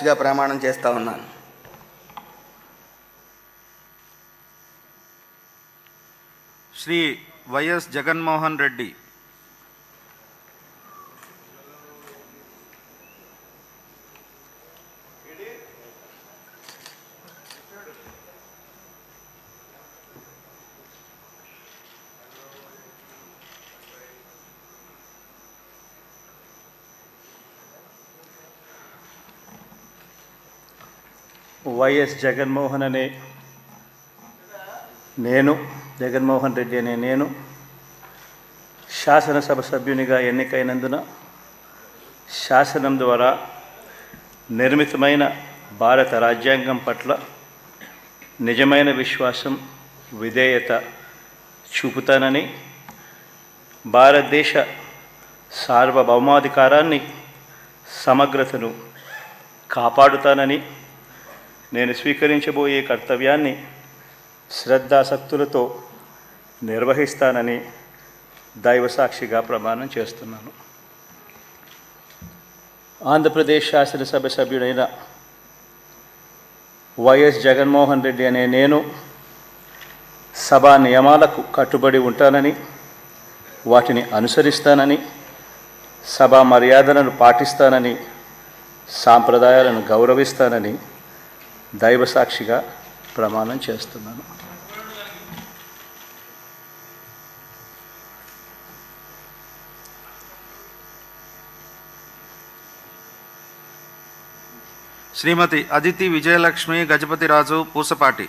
గా ప్రమాణం చేస్తా ఉన్నాను. శ్రీ వైఎస్ జగన్మోహన్ రెడ్డి వైఎస్ జగన్మోహన్ అనే నేను జగన్మోహన్ రెడ్డి అనే నేను శాసనసభ సభ్యునిగా ఎన్నికైనందున శాసనం ద్వారా నిర్మితమైన భారత రాజ్యాంగం పట్ల నిజమైన విశ్వాసం విధేయత చూపుతానని, భారతదేశ సార్వభౌమాధికారాన్ని సమగ్రతను కాపాడుతానని, నేను స్వీకరించబోయే కర్తవ్యాన్ని శ్రద్ధాసక్తులతో నిర్వహిస్తానని దైవసాక్షిగా ప్రమాణం చేస్తున్నాను. ఆంధ్రప్రదేశ్ శాసనసభ సభ్యుడైన వైఎస్ జగన్మోహన్ రెడ్డి అనే నేను సభా నియమాలకు కట్టుబడి ఉంటానని, వాటిని అనుసరిస్తానని, సభా మర్యాదలను పాటిస్తానని, సాంప్రదాయాలను గౌరవిస్తానని దైవసాక్షిగా ప్రమాణం చేస్తున్నాను. శ్రీమతి అదితి విజయలక్ష్మి గజపతిరాజు పూసపాటి.